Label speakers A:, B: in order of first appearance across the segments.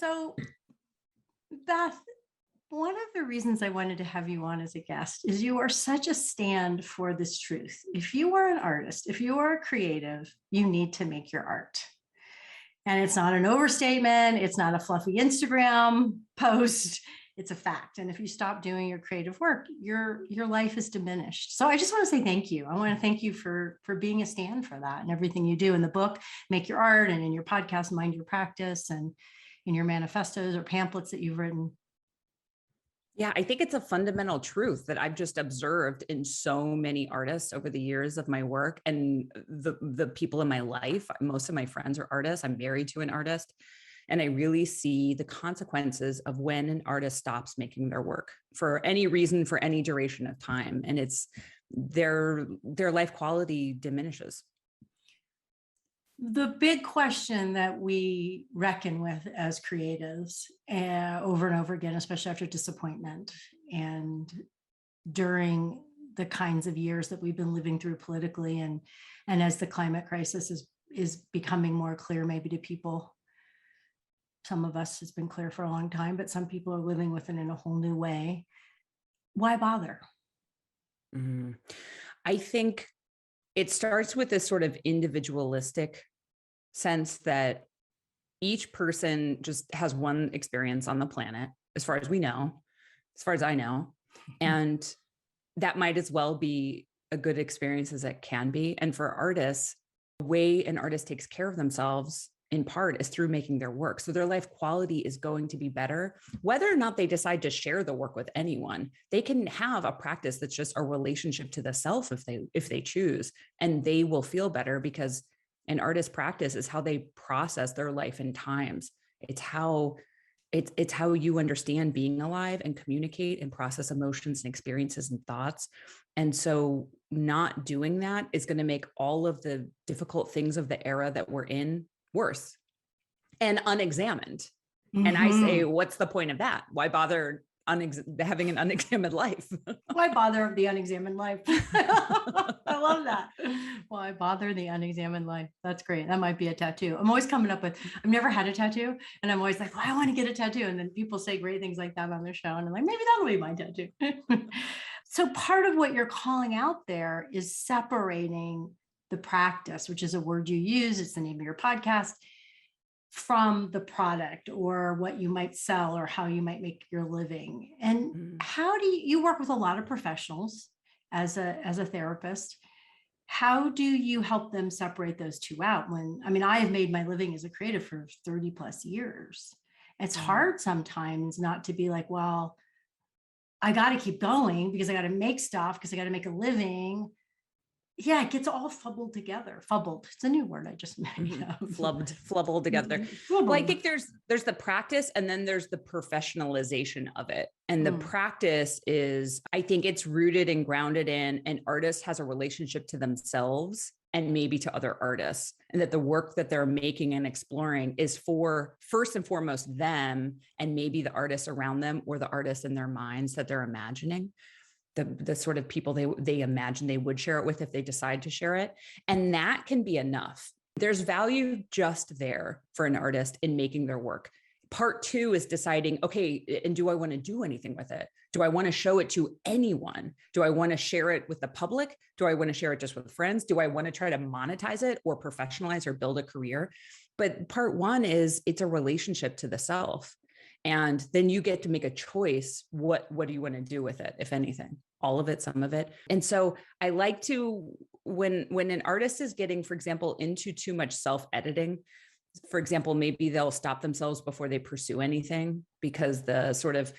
A: So, Beth, one of the reasons I wanted to have you on as a guest is you are such a stand for this truth. If you are an artist, if you are a creative, you need to make your art. And it's not an overstatement. It's not a fluffy Instagram post. It's a fact. And if you stop doing your creative work, your life is diminished. So I just want to say thank you. I want to thank you for being a stand for that and everything you do in the book, Make Your Art, and in your podcast, Mind Your Practice, and in your manifestos or pamphlets that you've written.
B: Yeah, I think it's a fundamental truth that I've just observed in so many artists over the years of my work and the people in my life. Most of my friends are artists. I'm married to an artist. And I really see the consequences of when an artist stops making their work for any reason, for any duration of time. And it's their life quality diminishes.
A: The big question that we reckon with as creatives over and over again, especially after disappointment and during the kinds of years that we've been living through politically, and as the climate crisis is becoming more clear, maybe to people, some of us has been clear for a long time, but some people are living with it in a whole new way. Why bother?
B: Mm-hmm. I think it starts with this sort of individualistic sense that each person just has one experience on the planet, as far as we know, as far as I know, and that might as well be a good experience as it can be. And for artists, the way an artist takes care of themselves in part is through making their work. So their life quality is going to be better, whether or not they decide to share the work with anyone. They can have a practice that's just a relationship to the self if they choose, and they will feel better, because an artist's practice is how they process their life in times. It's how you understand being alive and communicate and process emotions and experiences and thoughts. And so not doing that is going to make all of the difficult things of the era that we're in worse and unexamined. Mm-hmm. And I say, what's the point of that? Why bother having an unexamined life?
A: Why bother the unexamined life? I love that. Why bother the unexamined life? That's great. That might be a tattoo. I'm always coming up with, I've never had a tattoo, and I'm always like, well, I want to get a tattoo. And then people say great things like that on their show, and I'm like, maybe that'll be my tattoo. So part of what you're calling out there is separating the practice, which is a word you use, it's the name of your podcast, from the product or what you might sell or how you might make your living. And how do you work with a lot of professionals as a therapist? How do you help them separate those two out? I have made my living as a creative for 30 plus years. It's hard sometimes not to be like, well, I got to keep going because I got to make stuff, because I got to make a living. Yeah, it gets all fubbled together. Fubbled. It's a new word I just made up.
B: Flubbled together. Well, I think there's the practice, and then there's the professionalization of it. And the practice is, I think it's rooted and grounded in an artist has a relationship to themselves and maybe to other artists, and that the work that they're making and exploring is for first and foremost them, and maybe the artists around them or the artists in their minds that they're imagining. The sort of people they imagine they would share it with if they decide to share it. And that can be enough. There's value just there for an artist in making their work. Part two is deciding, okay, and do I want to do anything with it? Do I want to show it to anyone? Do I want to share it with the public? Do I want to share it just with friends? Do I want to try to monetize it or professionalize or build a career? But part one is it's a relationship to the self. And then you get to make a choice. What do you want to do with it, if anything? All of it, some of it. And so I like to, when an artist is getting, for example, into too much self-editing, for example, maybe they'll stop themselves before they pursue anything because the sort of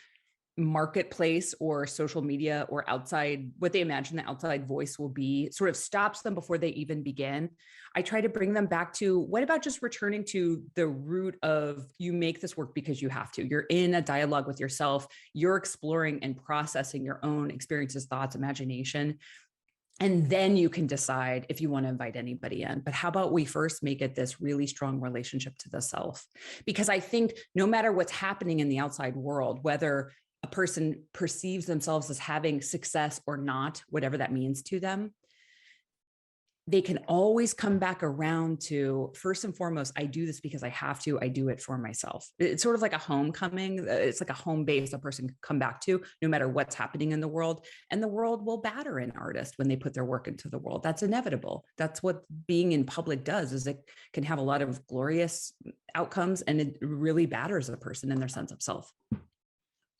B: marketplace or social media or outside, what they imagine the outside voice will be, sort of stops them before they even begin. I try to bring them back to, what about just returning to the root of, you make this work because you have to. You're in a dialogue with yourself. You're exploring and processing your own experiences, thoughts, imagination. And then you can decide if you want to invite anybody in. But how about we first make it this really strong relationship to the self? Because I think no matter what's happening in the outside world, whether a person perceives themselves as having success or not, whatever that means to them, they can always come back around to, first and foremost, I do this because I have to, I do it for myself. It's sort of like a homecoming. It's like a home base a person can come back to no matter what's happening in the world. And the world will batter an artist when they put their work into the world. That's inevitable. That's what being in public does, is it can have a lot of glorious outcomes, and it really batters a person in their sense of self.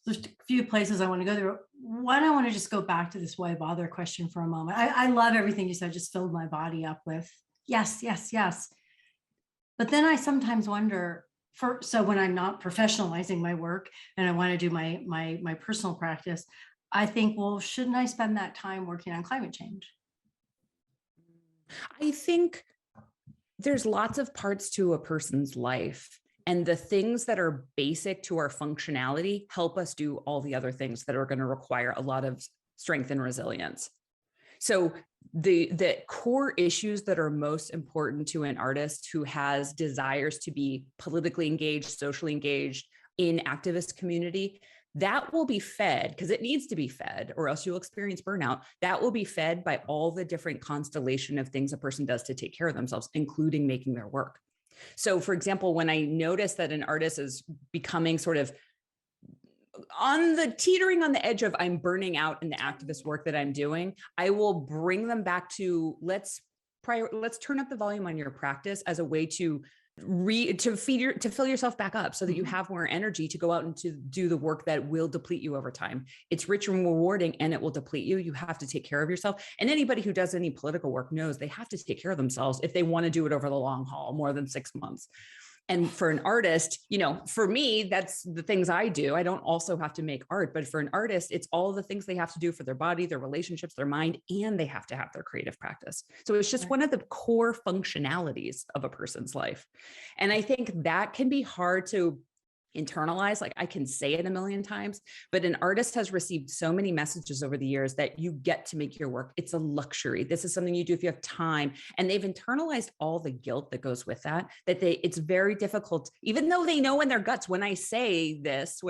A: There's a few places I want to go there. One, I want to just go back to this why bother question for a moment. I love everything you said, just filled my body up with yes, yes, yes. But then I sometimes wonder, so when I'm not professionalizing my work and I want to do my personal practice, I think, well, shouldn't I spend that time working on climate change?
B: I think there's lots of parts to a person's life, and the things that are basic to our functionality help us do all the other things that are going to require a lot of strength and resilience. So the core issues that are most important to an artist who has desires to be politically engaged, socially engaged, in activist community, that will be fed, because it needs to be fed, or else you'll experience burnout. That will be fed by all the different constellation of things a person does to take care of themselves, including making their work. So for example, when I notice that an artist is becoming sort of teetering on the edge of I'm burning out in the activist work that I'm doing, I will bring them back to let's turn up the volume on your practice as a way to fill yourself back up so that you have more energy to go out and to do the work that will deplete you over time. It's rich and rewarding, and it will deplete you. You have to take care of yourself. And anybody who does any political work knows they have to take care of themselves if they want to do it over the long haul, more than 6 months. And for an artist, for me, that's the things I do. I don't also have to make art, but for an artist, it's all the things they have to do for their body, their relationships, their mind, and they have to have their creative practice. So it's just one of the core functionalities of a person's life. And I think that can be hard to internalize. Like, I can say it a million times, but an artist has received so many messages over the years that you get to make your work. It's a luxury. This is something you do if you have time. And they've internalized all the guilt that goes with that, it's very difficult, even though they know in their guts, when I say this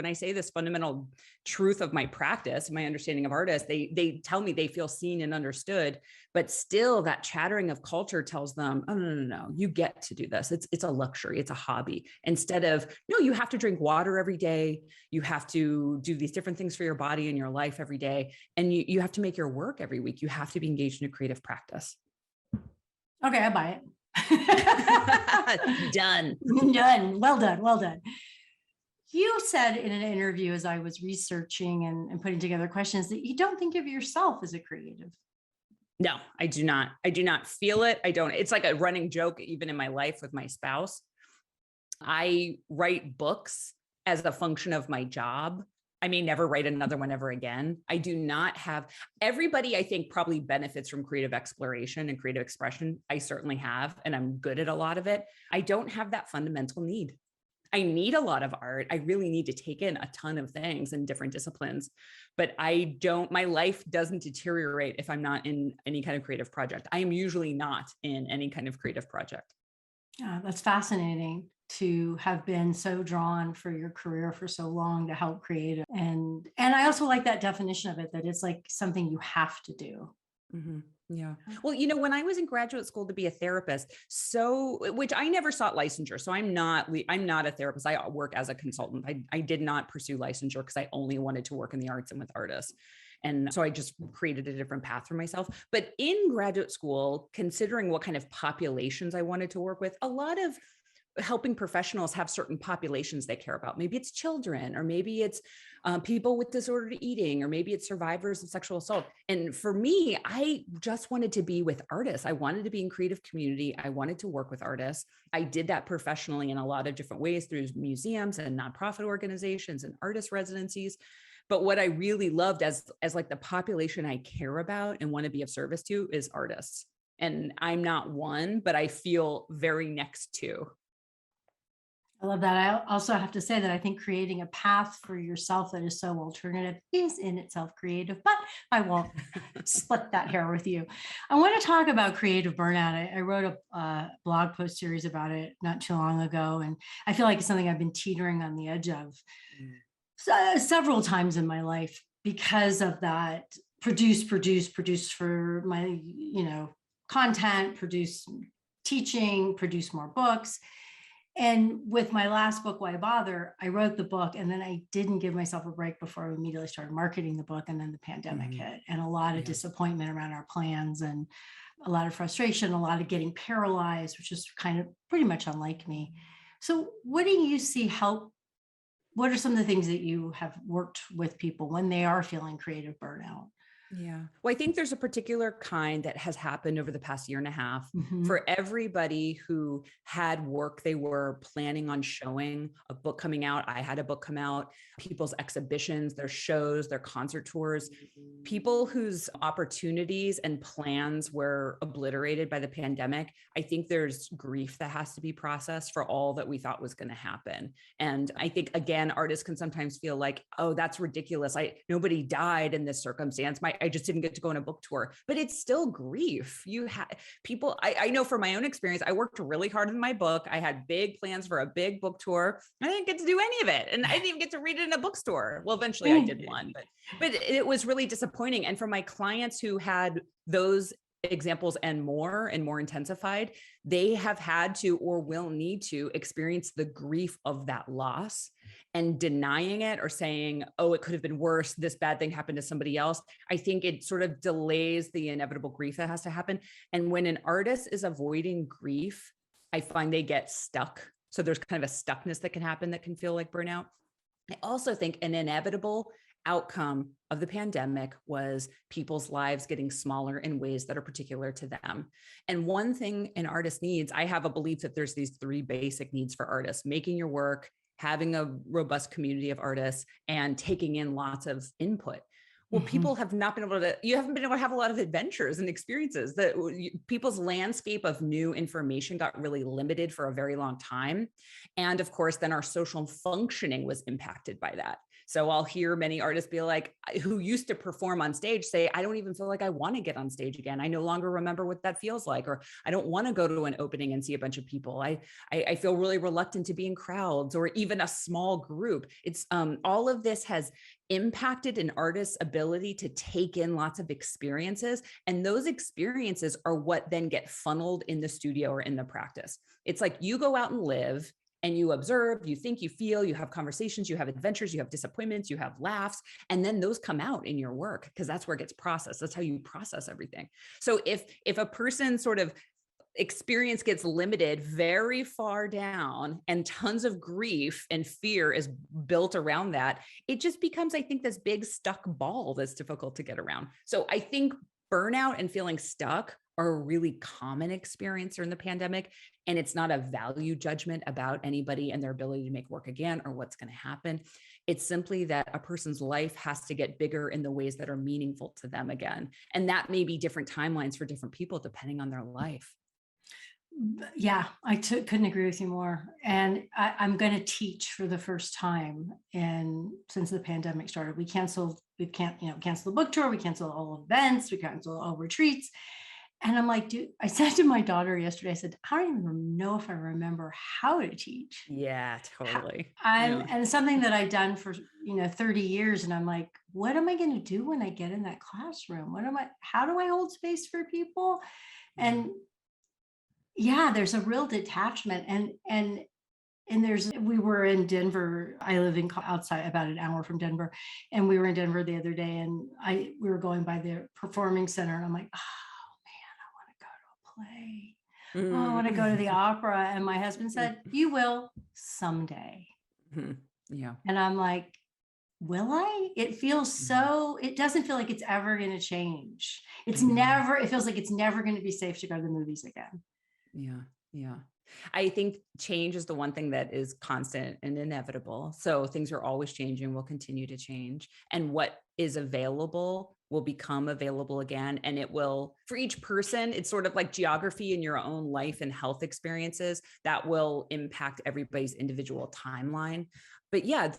B: fundamental truth of my practice, my understanding of artists, they tell me they feel seen and understood, but still that chattering of culture tells them, oh, no, you get to do this. It's a luxury. It's a hobby. Instead of, no, you have to drink water every day. You have to do these different things for your body and your life every day. And you have to make your work every week. You have to be engaged in a creative practice.
A: Okay, I buy
B: it. Done.
A: Done. Well done. Well done. You said in an interview, as I was researching and putting together questions, that you don't think of yourself as a creative.
B: No, I do not. I do not feel it. It's like a running joke, even in my life with my spouse. I write books as a function of my job. I may never write another one ever again. I do not have, everybody I think probably benefits from creative exploration and creative expression. I certainly have, and I'm good at a lot of it. I don't have that fundamental need. I need a lot of art. I really need to take in a ton of things in different disciplines, but my life doesn't deteriorate if I'm not in any kind of creative project. I am usually not in any kind of creative project.
A: Yeah, that's fascinating to have been so drawn for your career for so long to help create. And I also like that definition of it, that it's like something you have to do.
B: Mm-hmm. Yeah. Well, when I was in graduate school to be a therapist, which I never sought licensure. So I'm not a therapist. I work as a consultant. I did not pursue licensure because I only wanted to work in the arts and with artists. And so I just created a different path for myself. But in graduate school, considering what kind of populations I wanted to work with, a lot of helping professionals have certain populations they care about. Maybe it's children, or maybe it's people with disordered eating, or maybe it's survivors of sexual assault. And for me, I just wanted to be with artists. I wanted to be in creative community. I wanted to work with artists. I did that professionally in a lot of different ways through museums and nonprofit organizations and artist residencies. But what I really loved as like the population I care about and want to be of service to is artists. And I'm not one, but I feel very next to.
A: I love that. I also have to say that I think creating a path for yourself that is so alternative is in itself creative, but I won't split that hair with you. I want to talk about creative burnout. I wrote a blog post series about it not too long ago, and I feel like it's something I've been teetering on the edge of several times in my life because of that produce for my, content, produce teaching, produce more books. And with my last book, Why Bother, I wrote the book and then I didn't give myself a break before I immediately started marketing the book. And then the pandemic hit, and a lot of disappointment around our plans, and a lot of frustration, a lot of getting paralyzed, which is kind of pretty much unlike me. So what do you see what are some of the things that you have worked with people when they are feeling creative burnout?
B: Yeah. Well, I think there's a particular kind that has happened over the past year and a half
A: Mm-hmm.
B: for everybody who had work they were planning on showing, a book coming out. I had a book come out, people's exhibitions, their shows, their concert tours, people whose opportunities and plans were obliterated by the pandemic. I think there's grief that has to be processed for all that we thought was going to happen. And I think, again, artists can sometimes feel like, oh, that's ridiculous. Nobody died in this circumstance. I just didn't get to go on a book tour, but it's still grief. You have people, I know from my own experience, I worked really hard on my book. I had big plans for a big book tour. I didn't get to do any of it. And I didn't even get to read it in a bookstore. Well, eventually I did one, but it was really disappointing. And for my clients who had those examples and more intensified, they have had to or will need to experience the grief of that loss, and denying it or saying, oh, it could have been worse, this bad thing happened to somebody else. I think it sort of delays the inevitable grief that has to happen. And when an artist is avoiding grief, I find they get stuck. So there's kind of a stuckness that can happen that can feel like burnout. I also think an inevitable outcome of the pandemic was people's lives getting smaller in ways that are particular to them. And one thing an artist needs, I have a belief that there's these 3 basic needs for artists: making your work, having a robust community of artists, and taking in lots of input. Well, people have not been able to, you haven't been able to have a lot of adventures and experiences. That people's landscape of new information got really limited for a very long time. And of course, then our social functioning was impacted by that. So I'll hear many artists be like, who used to perform on stage, say, I don't even feel like I want to get on stage again. I no longer remember what that feels like, or I don't want to go to an opening and see a bunch of people. I feel really reluctant to be in crowds or even a small group. It's all of this has impacted an artist's ability to take in lots of experiences. And those experiences are what then get funneled in the studio or in the practice. It's like you go out and live, and you observe, you think, you feel, you have conversations, you have adventures, you have disappointments, you have laughs, and then those come out in your work because that's where it gets processed. That's how you process everything. So if a person sort of experience gets limited very far down and tons of grief and fear is built around that, it just becomes, I think, this big stuck ball that's difficult to get around. So I think burnout and feeling stuck are a really common experience during the pandemic. And it's not a value judgment about anybody and their ability to make work again or what's going to happen. It's simply that a person's life has to get bigger in the ways that are meaningful to them again. And that may be different timelines for different people depending on their life.
A: Yeah, I couldn't agree with you more. And I'm going to teach for the first time. And since the pandemic started, we cancel the book tour, we canceled all events, we canceled all retreats. And I'm like, dude, I said to my daughter yesterday, I said, I don't even know if I remember how to teach.
B: Yeah, totally.
A: And something that I've done for, 30 years. And I'm like, what am I going to do when I get in that classroom? How do I hold space for people? And yeah, there's a real detachment. And we were in Denver. I live outside about an hour from Denver. And we were in Denver the other day, and we were going by the performing center, and I'm like, play. Oh, I want to go to the opera. And my husband said, you will someday.
B: Yeah.
A: And I'm like, will I? It feels it doesn't feel like it's ever going to change. It feels like it's never going to be safe to go to the movies again.
B: Yeah. Yeah. I think change is the one thing that is constant and inevitable. So things are always changing, will continue to change. And what is available will become available again. And it will, for each person, it's sort of like geography in your own life and health experiences that will impact everybody's individual timeline. But yeah,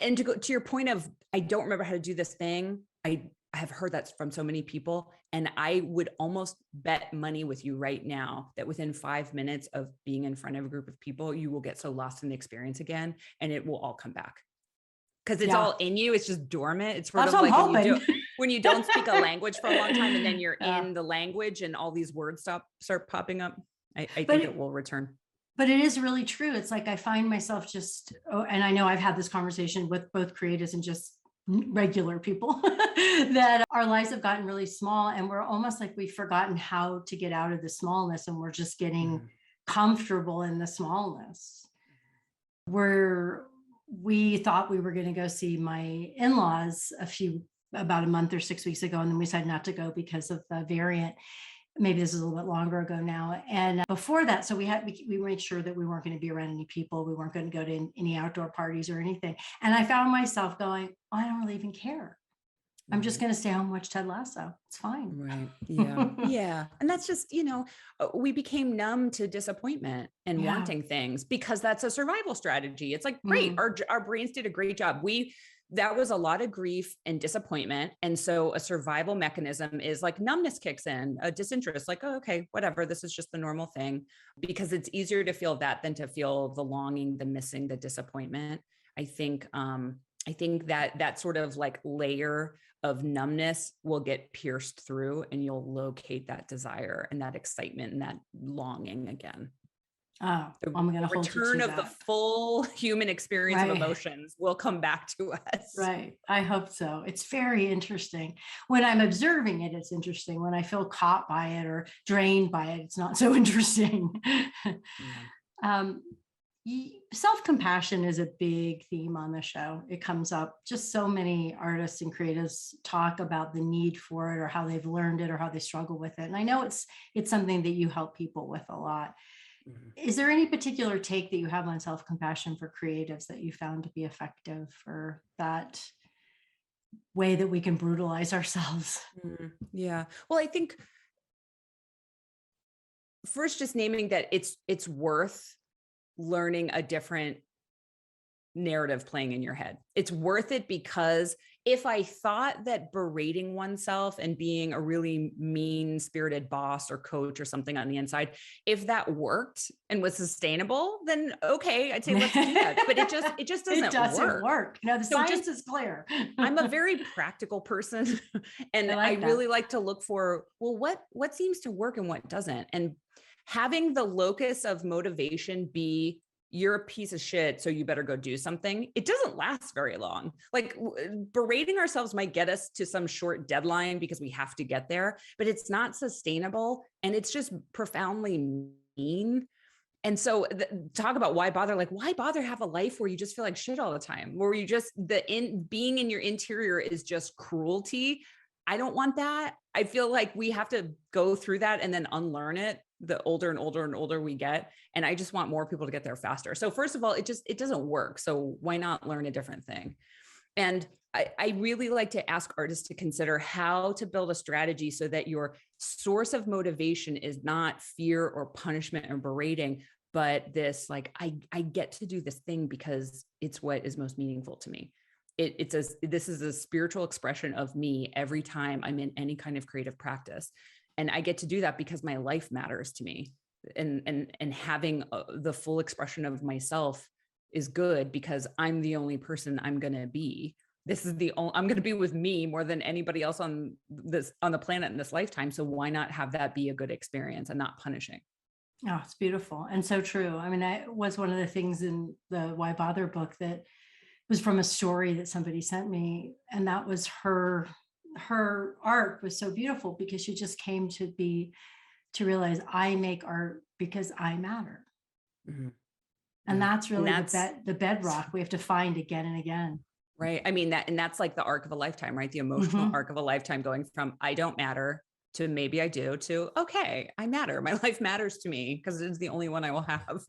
B: and to go to your point of, I don't remember how to do this thing. I have heard that from so many people. And I would almost bet money with you right now that within 5 minutes of being in front of a group of people, you will get so lost in the experience again, and it will all come back. Because it's all in you. It's just dormant. It's sort
A: That's
B: of
A: what
B: like
A: I'm hoping.
B: when you don't speak a language for a long time and then you're in the language and all these words start popping up. I think it will return.
A: But it is really true. It's like I find myself and I know I've had this conversation with both creatives and just regular people that our lives have gotten really small, and we're almost like we've forgotten how to get out of the smallness, and we're just getting comfortable in the smallness. We thought we were going to go see my in-laws about a month or 6 weeks ago, and then we decided not to go because of the variant. Maybe this is a little bit longer ago now. And before that, so we made sure that we weren't going to be around any people. We weren't going to go to any outdoor parties or anything. And I found myself going, oh, I don't really even care. I'm just going to stay home and watch Ted Lasso. It's fine.
B: Right. Yeah. Yeah. And that's just, we became numb to disappointment and wanting things because that's a survival strategy. It's like, great. Our brains did a great job. That was a lot of grief and disappointment. And so a survival mechanism is like numbness kicks in, a disinterest, like, oh, okay, whatever. This is just the normal thing, because it's easier to feel that than to feel the longing, the missing, the disappointment. I think that sort of like layer of numbness will get pierced through, and you'll locate that desire and that excitement and that longing again.
A: Oh, I'm going to hold you to
B: return of
A: that.
B: the full human experience of emotions will come back to us.
A: Right. I hope so. It's very interesting. When I'm observing it, it's interesting. When I feel caught by it or drained by it, it's not so interesting. Self-compassion is a big theme on the show. It comes up. Just so many artists and creatives talk about the need for it, or how they've learned it, or how they struggle with it. And I know it's something that you help people with a lot. Is there any particular take that you have on self-compassion for creatives that you found to be effective for that way that we can brutalize ourselves?
B: Yeah. Well, I think first, just naming that it's worth learning a different narrative playing in your head. It's worth it, because if I thought that berating oneself and being a really mean-spirited boss or coach or something on the inside, if that worked and was sustainable, then okay, I'd say let's do that. But it just doesn't work.
A: No, the science is clear.
B: I'm a very practical person, and I really like to look for, well, what seems to work and what doesn't, and having the locus of motivation be, you're a piece of shit, so you better go do something. It doesn't last very long. Like, berating ourselves might get us to some short deadline because we have to get there, but it's not sustainable, and it's just profoundly mean. And so talk about why bother, like, why bother have a life where you just feel like shit all the time, where you just, being in your interior is just cruelty. I don't want that. I feel like we have to go through that and then unlearn it the older and older and older we get. And I just want more people to get there faster. So first of all, it doesn't work. So why not learn a different thing? And I really like to ask artists to consider how to build a strategy so that your source of motivation is not fear or punishment or berating, but this, like, I get to do this thing because it's what is most meaningful to me. This is a spiritual expression of me every time I'm in any kind of creative practice. And I get to do that because my life matters to me, and having the full expression of myself is good because I'm the only person I'm going to be. I'm going to be with me more than anybody else on the planet in this lifetime. So why not have that be a good experience and not punishing?
A: Oh, it's beautiful. And so true. I mean, I was one of the things in the Why Bother book that was from a story that somebody sent me. And that was her art was so beautiful because she just came to realize I make art because I matter. And that's really the bedrock we have to find again and again.
B: Right. I mean, that's like the arc of a lifetime, right? The emotional arc of a lifetime, going from I don't matter to maybe I do to, okay, I matter. My life matters to me because it's the only one I will have.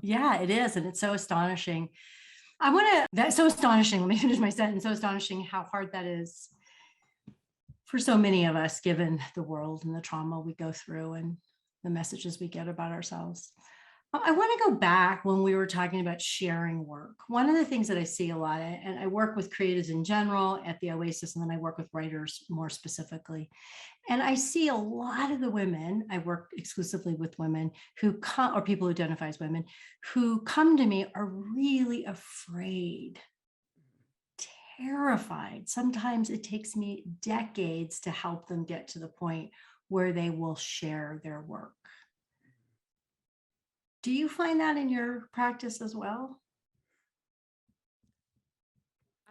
A: Yeah, it is. And it's so astonishing. That's so astonishing. Let me finish my sentence. So astonishing how hard that is for so many of us, given the world and the trauma we go through and the messages we get about ourselves. I want to go back when we were talking about sharing work. One of the things that I see a lot, and I work with creatives in general at the Oasis, and then I work with writers more specifically. And I see a lot of the women, I work exclusively with women who come, or people who identify as women, who come to me are really afraid, terrified. Sometimes it takes me decades to help them get to the point where they will share their work. Do you find that in your practice as well?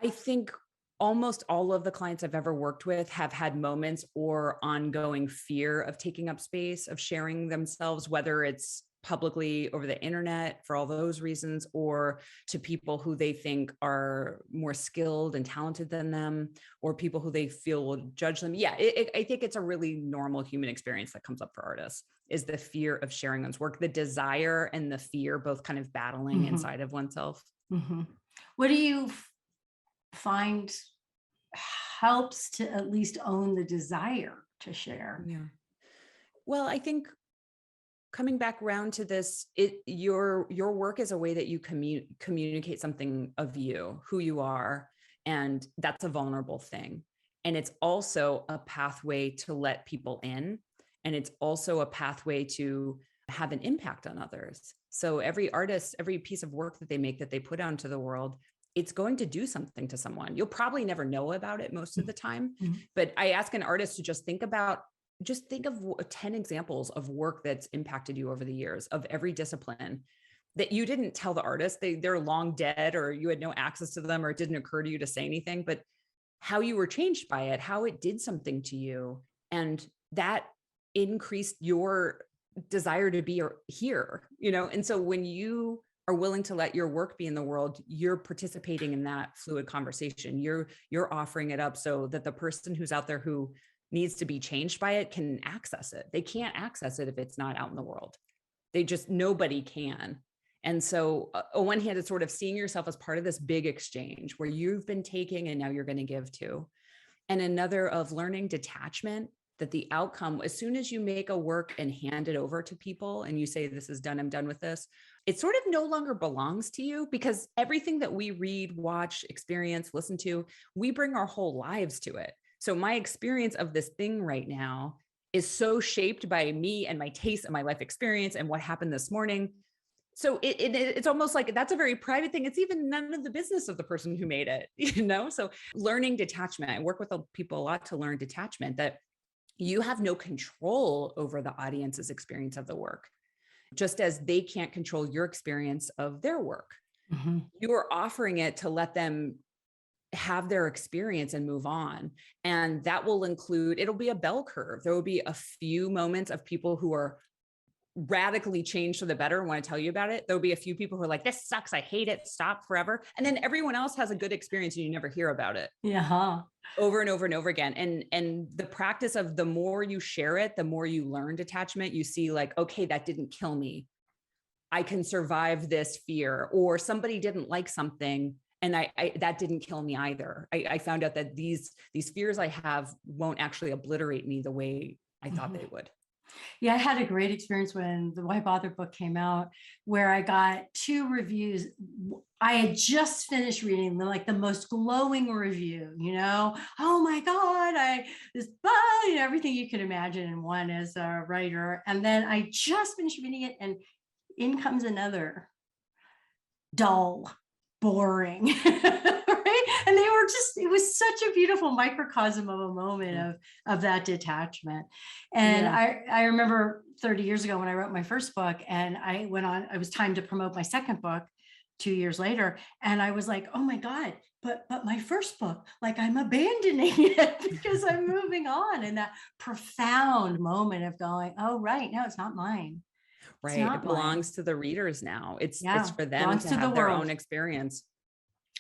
B: I think almost all of the clients I've ever worked with have had moments or ongoing fear of taking up space, of sharing themselves, whether it's publicly over the internet for all those reasons, or to people who they think are more skilled and talented than them, or people who they feel will judge them. Yeah, I think it's a really normal human experience that comes up for artists, is the fear of sharing one's work, the desire and the fear both kind of battling inside of oneself.
A: What do you find helps to at least own the desire to share?
B: Yeah. Well, I think coming back around to this, your work is a way that you communicate something of you, who you are, and that's a vulnerable thing. And it's also a pathway to let people in, and it's also a pathway to have an impact on others. So every artist, every piece of work that they make, that they put out into the world, it's going to do something to someone. You'll probably never know about it most of the time, but I ask an artist to just think of 10 examples of work that's impacted you over the years, of every discipline, that you didn't tell the artist. They're long dead, or you had no access to them, or it didn't occur to you to say anything, but how you were changed by it, how it did something to you. And that increased your desire to be here, And so when you are willing to let your work be in the world, you're participating in that fluid conversation. You're offering it up so that the person who's out there who needs to be changed by it can access it. They can't access it if it's not out in the world. Nobody can. And so on one hand, it's sort of seeing yourself as part of this big exchange where you've been taking and now you're going to give to. And another of learning detachment, that the outcome, as soon as you make a work and hand it over to people and you say, this is done, I'm done with this, it sort of no longer belongs to you, because everything that we read, watch, experience, listen to, we bring our whole lives to it. So my experience of this thing right now is so shaped by me and my taste and my life experience and what happened this morning. So it's almost like that's a very private thing. It's even none of the business of the person who made it, So learning detachment, I work with people a lot to learn detachment, that you have no control over the audience's experience of the work, just as they can't control your experience of their work. You are offering it to let them have their experience and move on. And that will include, it'll be a bell curve. There will be a few moments of people who are radically changed for the better and want to tell you about it. There'll be a few people who are like, this sucks, I hate it, stop forever. And then everyone else has a good experience and you never hear about it.
A: Yeah.
B: Over and over and over again. And the practice of the more you share it, the more you learn detachment. You see like, okay, that didn't kill me. I can survive this fear. Or somebody didn't like something and I that didn't kill me either. I found out that these fears I have won't actually obliterate me the way I thought they would.
A: Yeah, I had a great experience when the Why Bother book came out, where I got 2 reviews. I had just finished reading the most glowing review, oh my God, everything you could imagine in one as a writer. And then I just finished reading it and in comes another dull, boring, right? And they were it was such a beautiful microcosm of a moment of that detachment. And I remember 30 years ago when I wrote my first book and I was timed to promote my second book 2 years later. And I was like, oh my God, but my first book, I'm abandoning it because I'm moving on. And that profound moment of going, oh, right, no, it's not mine.
B: Right. It belongs to the readers now. It's for them to have their own experience.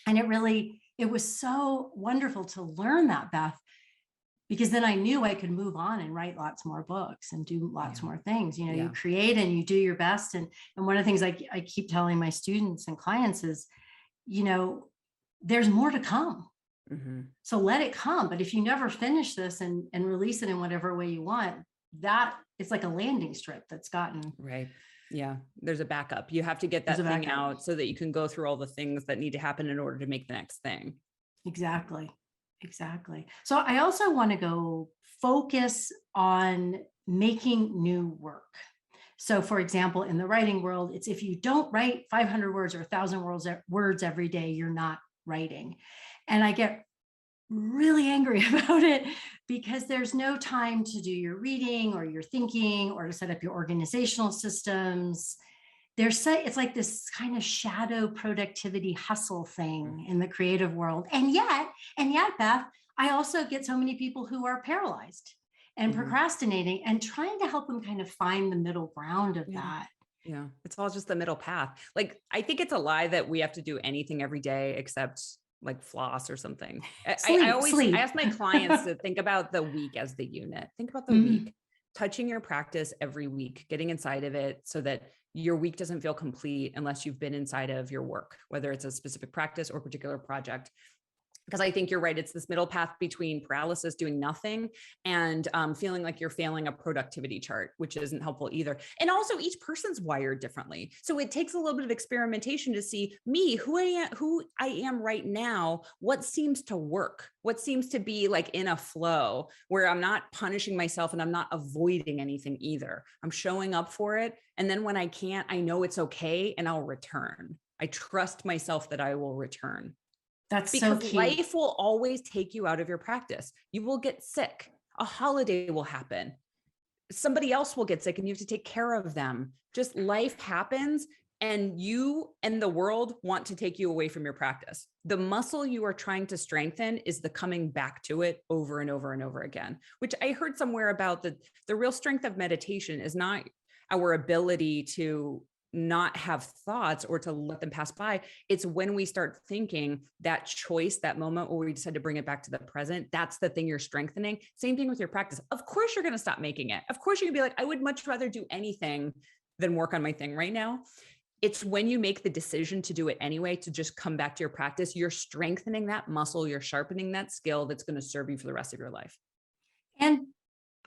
A: And it was so wonderful to learn that, Beth, because then I knew I could move on and write lots more books and do lots more things. You create and you do your best. And one of the things I keep telling my students and clients is, there's more to come. So let it come. But if you never finish this and release it in whatever way you want, that it's like a landing strip that's gotten.
B: Right. Yeah. There's a backup. You have to get that thing out so that you can go through all the things that need to happen in order to make the next thing.
A: Exactly. So I also want to go focus on making new work. So for example, in the writing world, it's if you don't write 500 words or 1,000 words every day, you're not writing. And I get really angry about it because there's no time to do your reading or your thinking or to set up your organizational systems. It's like this kind of shadow productivity hustle thing in the creative world. And yet, Beth, I also get so many people who are paralyzed and procrastinating, and trying to help them kind of find the middle ground of that.
B: Yeah. It's all just the middle path. Like, I think it's a lie that we have to do anything every day except like floss or something. I ask my clients to think about the week as the unit. Think about the week, touching your practice every week, getting inside of it so that your week doesn't feel complete unless you've been inside of your work, whether it's a specific practice or particular project. Because I think you're right. It's this middle path between paralysis, doing nothing, and feeling like you're failing a productivity chart, which isn't helpful either. And also, each person's wired differently. So it takes a little bit of experimentation to see me, who I am right now, what seems to work, what seems to be like in a flow where I'm not punishing myself and I'm not avoiding anything either. I'm showing up for it. And then when I can't, I know it's okay and I'll return. I trust myself that I will return.
A: That's
B: because
A: so key.
B: Life will always take you out of your practice. You will get sick. A holiday will happen. Somebody else will get sick and you have to take care of them. Just life happens, and you and the world want to take you away from your practice. The muscle you are trying to strengthen is the coming back to it over and over and over again, which I heard somewhere about the real strength of meditation is not our ability to not have thoughts or to let them pass by. It's when we start thinking, that choice, that moment where we decide to bring it back to the present, that's the thing you're strengthening. Same thing with your practice. Of course, you're going to stop making it. Of course, you're going to be like, I would much rather do anything than work on my thing right now. It's when you make the decision to do it anyway, to just come back to your practice, you're strengthening that muscle, you're sharpening that skill that's going to serve you for the rest of your life.
A: And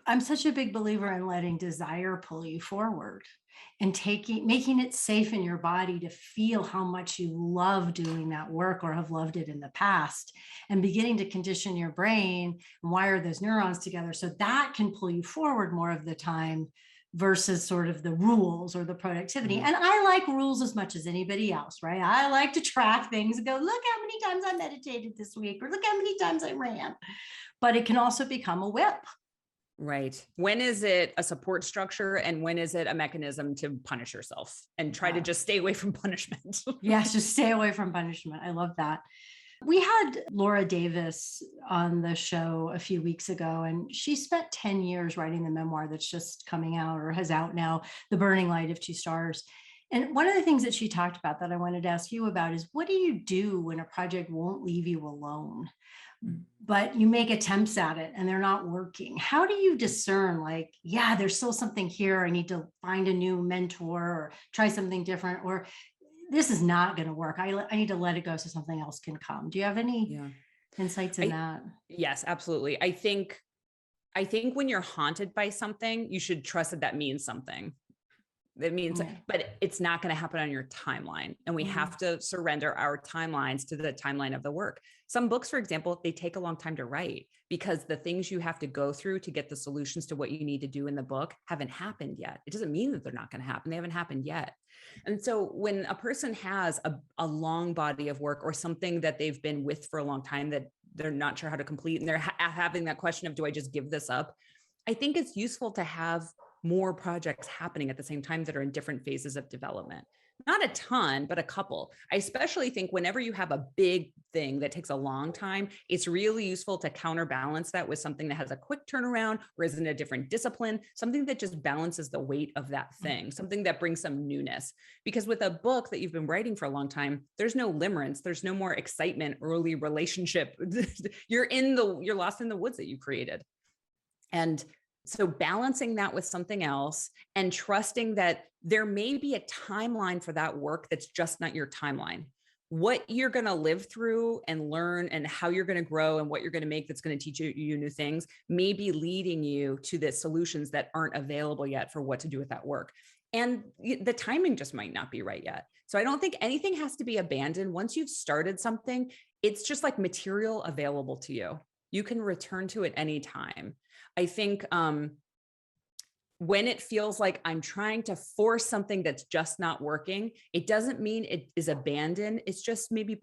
A: I'm such a big believer in letting desire pull you forward and making it safe in your body to feel how much you love doing that work or have loved it in the past, and beginning to condition your brain and wire those neurons together so that can pull you forward more of the time versus sort of the rules or the productivity. And I like rules as much as anybody else, right? I like to track things and go, look how many times I meditated this week, or look how many times I ran. But it can also become a whip.
B: Right. When is it a support structure and when is it a mechanism to punish yourself and try to just stay away from punishment?
A: Yes, just stay away from punishment. I love that. We had Laura Davis on the show a few weeks ago, and she spent 10 years writing the memoir that's just coming out or has out now, The Burning Light of Two Stars. And one of the things that she talked about that I wanted to ask you about is, what do you do when a project won't leave you alone, but you make attempts at it and they're not working? How do you discern, like, yeah, there's still something here, I need to find a new mentor or try something different, or this is not going to work, I need to let it go so something else can come? Do you have any insights in that?
B: Yes, absolutely. I think when you're haunted by something, you should trust that that means something. That means, but it's not going to happen on your timeline. And we have to surrender our timelines to the timeline of the work. Some books, for example, they take a long time to write because the things you have to go through to get the solutions to what you need to do in the book haven't happened yet. It doesn't mean that they're not going to happen. They haven't happened yet. And so when a person has a long body of work or something that they've been with for a long time that they're not sure how to complete, and they're having that question of, do I just give this up? I think it's useful to have more projects happening at the same time that are in different phases of development. Not a ton, but a couple. I especially think whenever you have a big thing that takes a long time, it's really useful to counterbalance that with something that has a quick turnaround or is in a different discipline, something that just balances the weight of that thing, something that brings some newness. Because with a book that you've been writing for a long time, there's no limerence, there's no more excitement, early relationship. You're lost in the woods that you created. And so balancing that with something else and trusting that there may be a timeline for that work that's just not your timeline. What you're going to live through and learn and how you're going to grow and what you're going to make that's going to teach you new things may be leading you to the solutions that aren't available yet for what to do with that work. And the timing just might not be right yet. So I don't think anything has to be abandoned. Once you've started something, it's just like material available to you. You can return to it anytime. I think when it feels like I'm trying to force something that's just not working, it doesn't mean it is abandoned. It's just maybe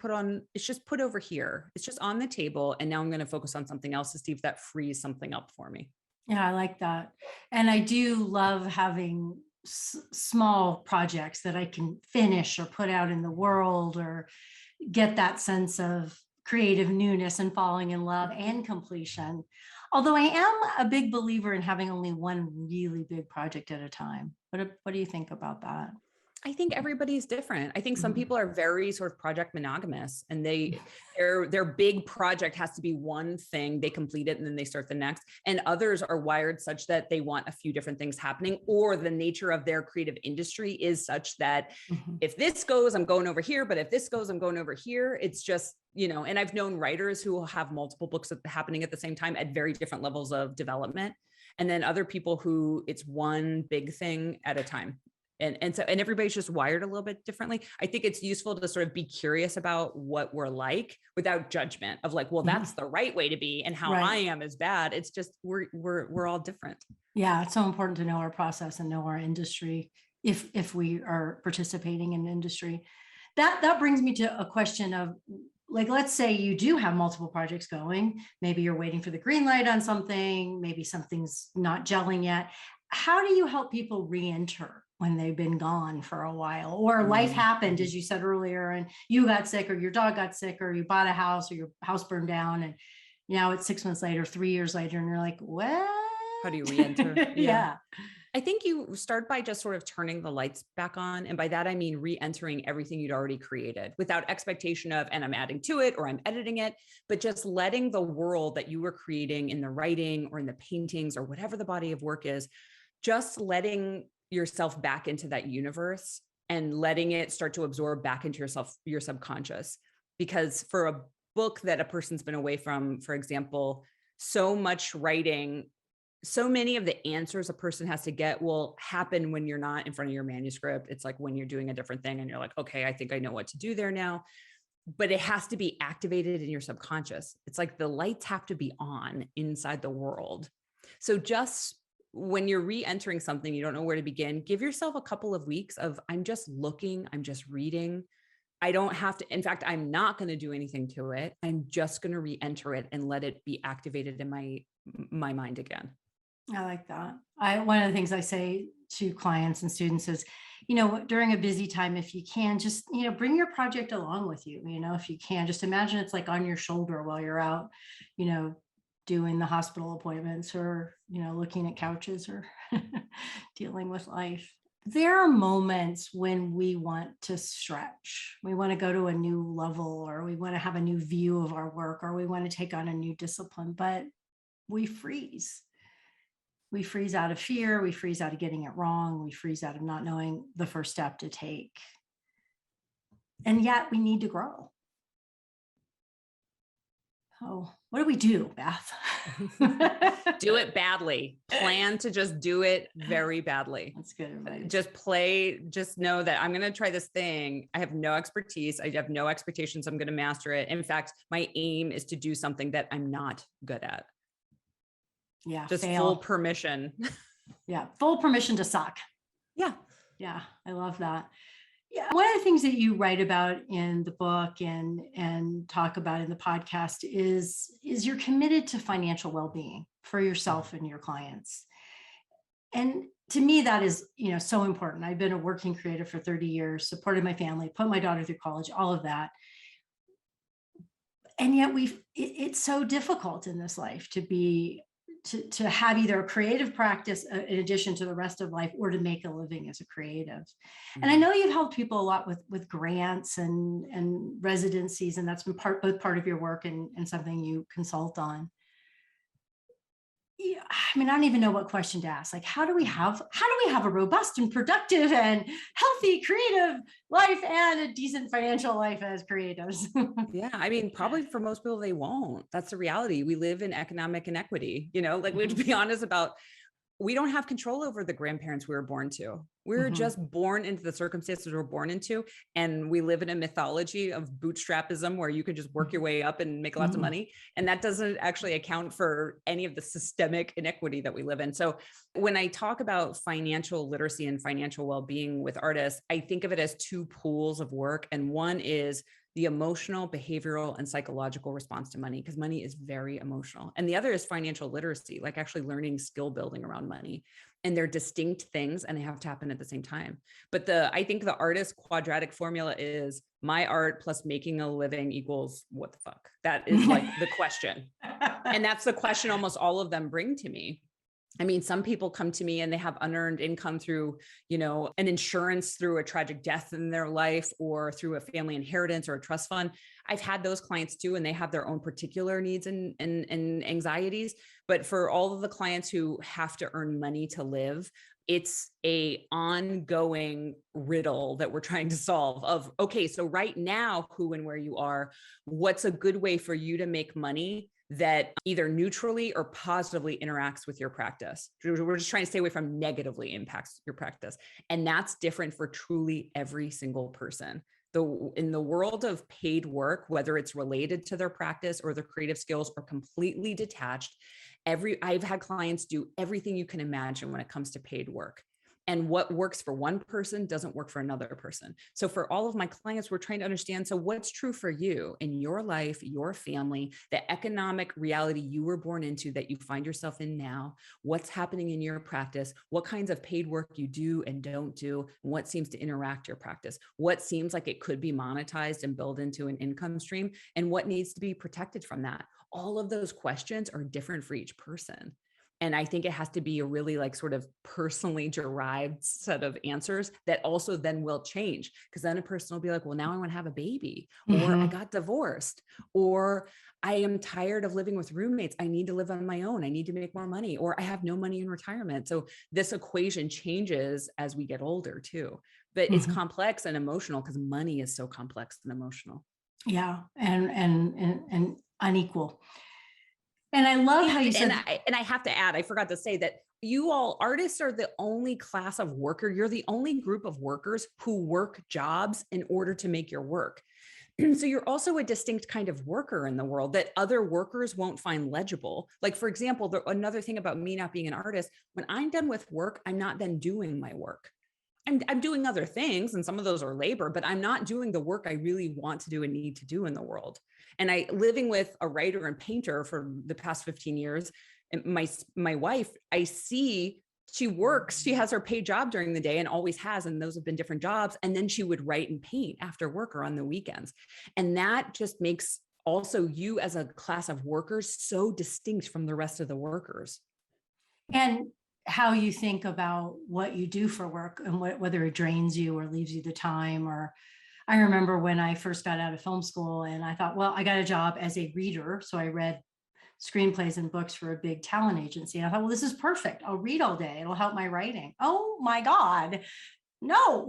B: it's just put over here. It's just on the table. And now I'm going to focus on something else to see if that frees something up for me.
A: Yeah, I like that. And I do love having small projects that I can finish or put out in the world, or get that sense of creative newness and falling in love and completion. Although I am a big believer in having only one really big project at a time. What do you think about that?
B: I think everybody's different. I think some people are very sort of project monogamous, and their big project has to be one thing, they complete it and then they start the next. And others are wired such that they want a few different things happening, or the nature of their creative industry is such that if this goes, I'm going over here, but if this goes, I'm going over here. It's just, and I've known writers who will have multiple books happening at the same time at very different levels of development. And then other people who it's one big thing at a time. And everybody's just wired a little bit differently. I think it's useful to sort of be curious about what we're like without judgment of like, well, that's the right way to be, and how I am is bad. It's just, we're all different. Yeah.
A: It's so important to know our process and know our industry if we are participating in industry. That brings me to a question of, like, let's say you do have multiple projects going. Maybe you're waiting for the green light on something. Maybe something's not gelling yet. How do you help people re-enter when they've been gone for a while, or life happened, as you said earlier, and you got sick, or your dog got sick, or you bought a house, or your house burned down, and now it's 6 months later, 3 years later, and you're like, what?
B: How do you re-enter? Yeah. I think you start by just sort of turning the lights back on. And by that, I mean re-entering everything you'd already created without expectation of, and I'm adding to it or I'm editing it, but just letting the world that you were creating in the writing or in the paintings or whatever the body of work is, just letting yourself back into that universe and letting it start to absorb back into your subconscious. Because for a book that a person's been away from, for example, so much writing, so many of the answers a person has to get will happen when you're not in front of your manuscript. It's like when you're doing a different thing and you're like, okay, I think I know what to do there now, but it has to be activated in your subconscious. It's like the lights have to be on inside the world. So just when you're re-entering something, you don't know where to begin, give yourself a couple of weeks of, I'm just looking, I'm just reading. I don't have to, in fact, I'm not going to do anything to it. I'm just going to re-enter it and let it be activated in my mind again.
A: I like that. One of the things I say to clients and students is, during a busy time, if you can, just, bring your project along with you. If you can, just imagine it's like on your shoulder while you're out, doing the hospital appointments, or, looking at couches, or dealing with life. There are moments when we want to stretch. We want to go to a new level, or we want to have a new view of our work, or we want to take on a new discipline, but we freeze. We freeze out of fear. We freeze out of getting it wrong. We freeze out of not knowing the first step to take. And yet we need to grow. Oh, what do we do, Beth?
B: Do it badly. Plan to just do it very badly.
A: That's good advice.
B: Just know that I'm going to try this thing. I have no expertise. I have no expectations I'm going to master it. In fact, my aim is to do something that I'm not good at.
A: Yeah.
B: Just
A: fail.
B: Full permission.
A: Yeah. Full permission to suck.
B: Yeah.
A: Yeah. I love that. Yeah. One of the things that you write about in the book and talk about in the podcast is you're committed to financial well-being for yourself and your clients. And to me, that is, so important. I've been a working creative for 30 years, supported my family, put my daughter through college, all of that. And yet it's so difficult in this life to have either a creative practice in addition to the rest of life, or to make a living as a creative. Mm-hmm. And I know you've helped people a lot with grants and residencies, and that's been both part of your work and something you consult on. Yeah, I mean, I don't even know what question to ask. Like, how do we have a robust and productive and healthy creative life and a decent financial life as creatives?
B: Yeah. I mean, probably for most people, they won't. That's the reality. We live in economic inequity, like we have to be honest about we don't have control over the grandparents we were born to. We're just born into the circumstances we're born into. And we live in a mythology of bootstrapism where you can just work your way up and make lots of money. And that doesn't actually account for any of the systemic inequity that we live in. So when I talk about financial literacy and financial well-being with artists, I think of it as two pools of work. And one is the emotional, behavioral, and psychological response to money, because money is very emotional. And the other is financial literacy, like actually learning skill building around money. And they're distinct things and they have to happen at the same time. But I think the artist quadratic formula is my art plus making a living equals what the fuck? That is like the question. And that's the question almost all of them bring to me. I mean, some people come to me and they have unearned income through, an insurance through a tragic death in their life or through a family inheritance or a trust fund. I've had those clients too, and they have their own particular needs and anxieties. But for all of the clients who have to earn money to live, it's a ongoing riddle that we're trying to solve of, okay, so right now, who and where you are, what's a good way for you to make money that either neutrally or positively interacts with your practice? We're just trying to stay away from negatively impacts your practice. And that's different for truly every single person. In the world of paid work, whether it's related to their practice or their creative skills or completely detached, I've had clients do everything you can imagine when it comes to paid work. And what works for one person doesn't work for another person. So for all of my clients, we're trying to understand, so what's true for you in your life, your family, the economic reality you were born into that you find yourself in now, what's happening in your practice, what kinds of paid work you do and don't do, and what seems to interact your practice, what seems like it could be monetized and built into an income stream, and what needs to be protected from that. All of those questions are different for each person. And I think it has to be a really like sort of personally derived set of answers that also then will change. Because then a person will be like, well, now I want to have a baby, or I got divorced, or I am tired of living with roommates. I need to live on my own. I need to make more money, or I have no money in retirement. So this equation changes as we get older too. But it's complex and emotional because money is so complex and emotional.
A: Yeah. And unequal. And I love how you said,
B: and I have to add, I forgot to say that you all artists are the only class of worker. You're the only group of workers who work jobs in order to make your work. So you're also a distinct kind of worker in the world that other workers won't find legible. Like, for example, another thing about me not being an artist, when I'm done with work, I'm not then doing my work. I'm doing other things, and some of those are labor, but I'm not doing the work I really want to do and need to do in the world. And living with a writer and painter for the past 15 years, and my wife, I see she works, she has her paid job during the day and always has, and those have been different jobs. And then she would write and paint after work or on the weekends. And that just makes also you as a class of workers so distinct from the rest of the workers.
A: And how you think about what you do for work and whether it drains you or leaves you the time. Or I remember when I first got out of film school and I thought, well, I got a job as a reader. So I read screenplays and books for a big talent agency. And I thought, well, this is perfect. I'll read all day. It'll help my writing. Oh my God. No,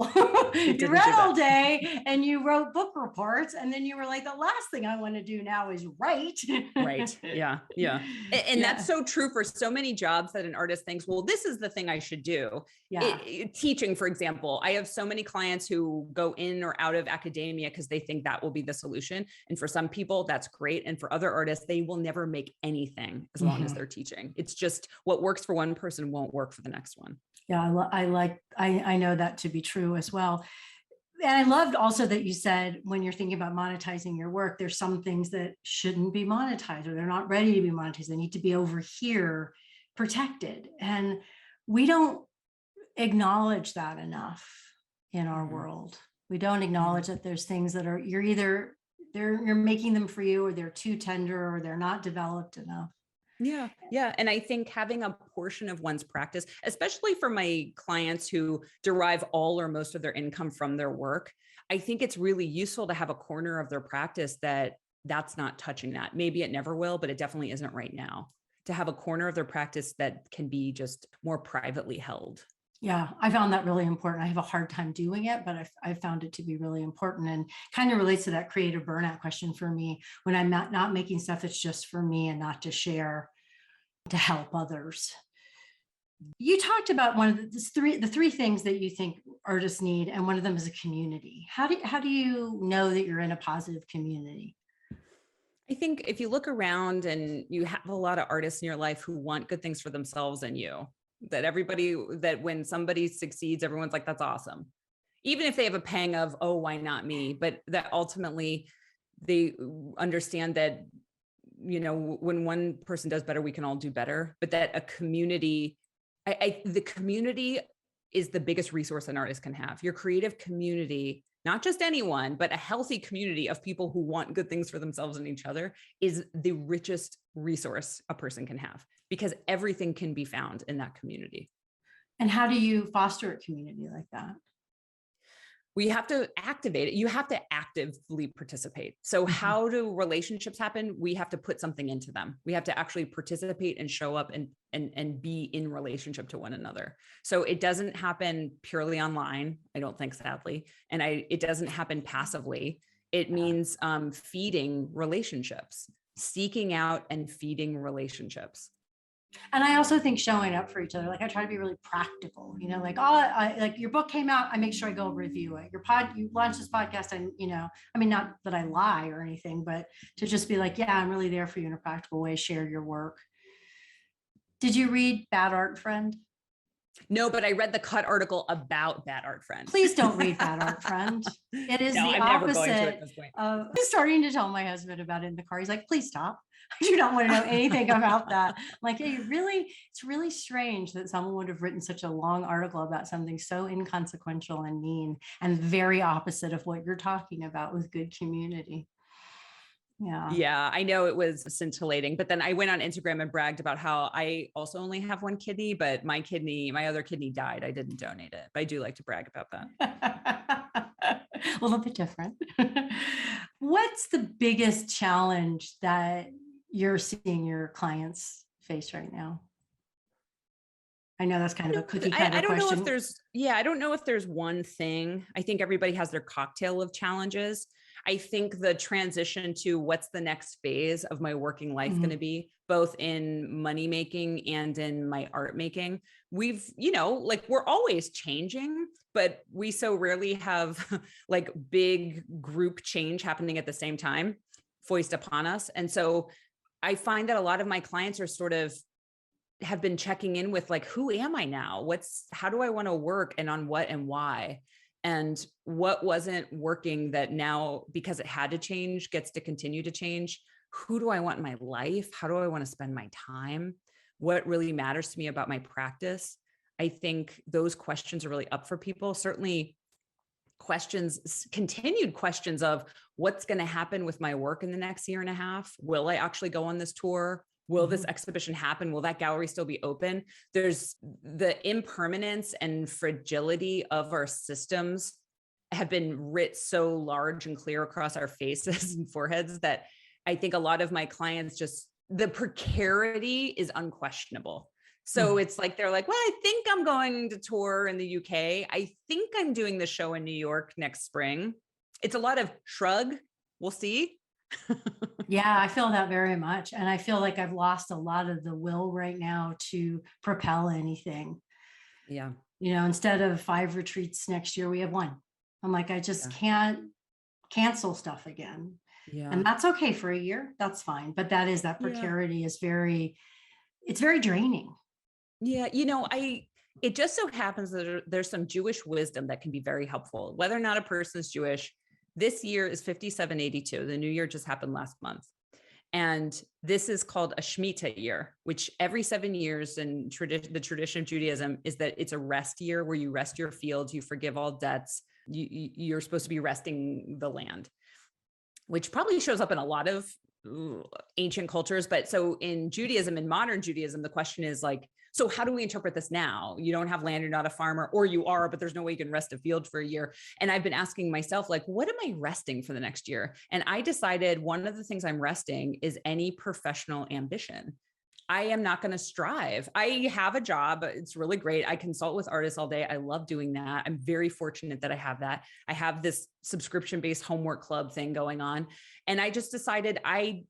A: you read all day and you wrote book reports. And then you were like, the last thing I want to do now is write.
B: Right. Yeah. Yeah. And that's so true for so many jobs that an artist thinks, well, this is the thing I should do.
A: Yeah.
B: Teaching, for example, I have so many clients who go in or out of academia because they think that will be the solution. And for some people, that's great. And for other artists, they will never make anything as long as they're teaching. It's just what works for one person won't work for the next one.
A: Yeah, I know that to be true as well. And I loved also that you said when you're thinking about monetizing your work, there's some things that shouldn't be monetized or they're not ready to be monetized. They need to be over here protected. And we don't acknowledge that enough in our world. We don't acknowledge that there's things that are, you're making them for you, or they're too tender, or they're not developed enough.
B: Yeah. Yeah. And I think having a portion of one's practice, especially for my clients who derive all or most of their income from their work, I think it's really useful to have a corner of their practice that's not touching that. Maybe it never will, but it definitely isn't right now. To have a corner of their practice that can be just more privately held.
A: Yeah, I found that really important. I have a hard time doing it, but I found it to be really important, and kind of relates to that creative burnout question for me. When I'm not making stuff that's just for me and not to share, to help others. You talked about one of the three things that you think artists need, and one of them is a community. How do you know that you're in a positive community?
B: I think if you look around and you have a lot of artists in your life who want good things for themselves and you, that when somebody succeeds, everyone's like, that's awesome. Even if they have a pang of, oh, why not me? But that ultimately they understand that, when one person does better, we can all do better. But that a community, the community is the biggest resource an artist can have. Your creative community, not just anyone, but a healthy community of people who want good things for themselves and each other, is the richest resource a person can have, because everything can be found in that community.
A: And how do you foster a community like that?
B: We have to activate it. You have to actively participate. So how do relationships happen? We have to put something into them. We have to actually participate and show up and be in relationship to one another. So it doesn't happen purely online, I don't think, sadly. And it doesn't happen passively. It means feeding relationships, seeking out and feeding relationships.
A: And I also think showing up for each other. Like, I try to be really practical, like, like your book came out, I make sure I go review it. You launched this podcast, and, not that I lie or anything, but to just be like, yeah, I'm really there for you in a practical way, share your work. Did you read Bad Art Friend?
B: No, but I read the cut article about Bad Art Friend.
A: Please don't read Bad Art Friend. It is the opposite. I'm starting to tell my husband about it in the car. He's like, please stop. I do not want to know anything about that. I'm like, hey, it's really strange that someone would have written such a long article about something so inconsequential and mean, and very opposite of what you're talking about with good community.
B: Yeah, I know it was scintillating, but then I went on Instagram and bragged about how I also only have one kidney, but my other kidney died. I didn't donate it, but I do like to brag about that.
A: A little bit different. What's the biggest challenge that you're seeing your clients face right now? I know that's kind of a cookie cutter question.
B: I don't know if there's one thing. I think everybody has their cocktail of challenges. I think the transition to what's the next phase of my working life going to be, both in money making and in my art making. We're always changing, but we so rarely have like big group change happening at the same time foist upon us. And so I find that a lot of my clients are sort of have been checking in with like, who am I now? How do I want to work, and on what and why? And what wasn't working that now, because it had to change, gets to continue to change? Who do I want in my life? How do I want to spend my time? What really matters to me about my practice? I think those questions are really up for people. Certainly continued questions of what's going to happen with my work in the next year and a half. Will I actually go on this tour? Will this exhibition happen? Will that gallery still be open? There's the impermanence and fragility of our systems have been writ so large and clear across our faces and foreheads that I think a lot of my clients the precarity is unquestionable. So it's like, they're like, well, I think I'm going to tour in the UK. I think I'm doing the show in New York next spring. It's a lot of shrug. We'll see.
A: Yeah, I feel that very much. And I feel like I've lost a lot of the will right now to propel anything.
B: Yeah.
A: Instead of 5 retreats next year, we have 1. I'm like, I just can't cancel stuff again. Yeah. And that's okay for a year. That's fine. But that precarity is it's very draining.
B: Yeah. It just so happens that there's some Jewish wisdom that can be very helpful, whether or not a person is Jewish. This year is 5782. The new year just happened last month. And this is called a Shemitah year, which every 7 years in the tradition of Judaism is that it's a rest year where you rest your fields, you forgive all debts. You're supposed to be resting the land, which probably shows up in a lot of ancient cultures. But so in Judaism, in modern Judaism, the question is like, so how do we interpret this now? You don't have land, you're not a farmer, or you are, but there's no way you can rest a field for a year. And I've been asking myself, like, what am I resting for the next year? And I decided one of the things I'm resting is any professional ambition. I am not going to strive. I have a job. It's really great. I consult with artists all day. I love doing that. I'm very fortunate that I have that. I have this subscription-based homework club thing going on. And I just decided I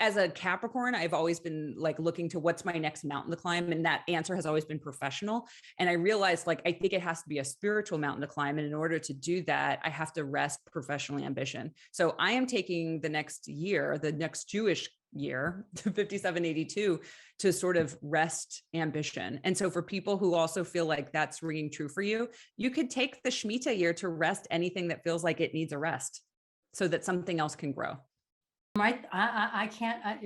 B: as a Capricorn, I've always been like looking to what's my next mountain to climb. And that answer has always been professional. And I realized like, I think it has to be a spiritual mountain to climb. And in order to do that, I have to rest professional ambition. So I am taking the next year, the next Jewish year, 5782, to sort of rest ambition. And so for people who also feel like that's ringing true for you, you could take the Shemitah year to rest anything that feels like it needs a rest so that something else can grow.
A: Right. I can't,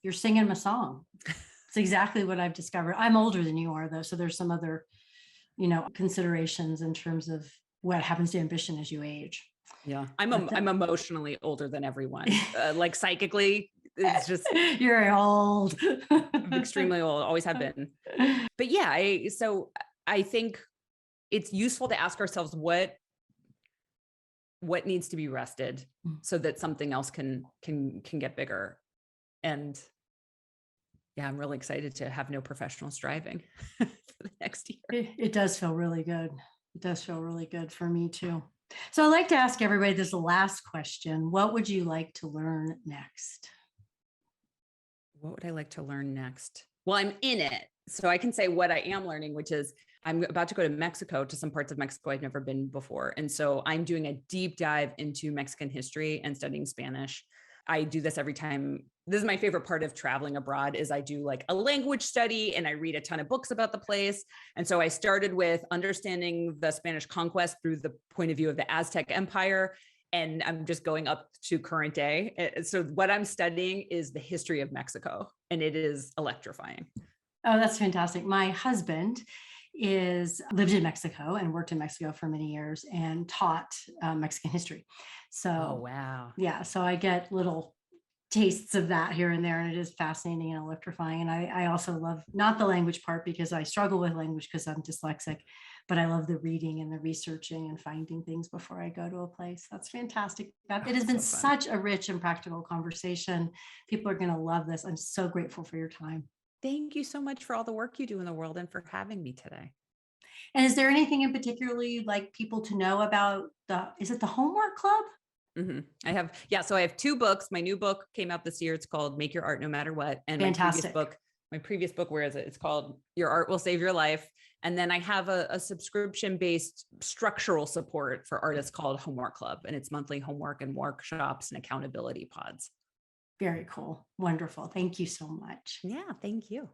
A: you're singing my song. It's exactly what I've discovered. I'm older than you are though. So there's some other, considerations in terms of what happens to ambition as you age.
B: Yeah. I'm emotionally older than everyone. Like psychically, it's just,
A: you're old.
B: I'm extremely old, always have been. But yeah, so I think it's useful to ask ourselves what needs to be rested so that something else can get bigger. And yeah, I'm really excited to have no professional striving for the next year.
A: It does feel really good. It does feel really good for me too. So I'd like to ask everybody this last question. What would you like to learn next?
B: What would I like to learn next? Well, I'm in it. So I can say what I am learning, which is I'm about to go to Mexico, to some parts of Mexico I've never been before. And so I'm doing a deep dive into Mexican history and studying Spanish. I do this every time. This is my favorite part of traveling abroad is I do like a language study and I read a ton of books about the place. And so I started with understanding the Spanish conquest through the point of view of the Aztec Empire. And I'm just going up to current day. So what I'm studying is the history of Mexico, and it is electrifying.
A: Oh, that's fantastic. My husband lived in Mexico and worked in Mexico for many years and taught Mexican history. So,
B: oh, wow.
A: Yeah. So I get little tastes of that here and there, and it is fascinating and electrifying. And I also love not the language part because I struggle with language because I'm dyslexic, but I love the reading and the researching and finding things before I go to a place. That's fantastic. It has been such a rich and practical conversation. People are going to love this. I'm so grateful for your time.
B: Thank you so much for all the work you do in the world and for having me today.
A: And is there anything in particular you'd like people to know about is it the Homework Club?
B: Mm-hmm. So I have 2 books. My new book came out this year. It's called Make Your Art No Matter What. And
A: fantastic.
B: My previous book, where is it? It's called Your Art Will Save Your Life. And then I have a subscription-based structural support for artists called Homework Club. And it's monthly homework and workshops and accountability pods.
A: Very cool. Wonderful. Thank you so much.
B: Yeah, thank you.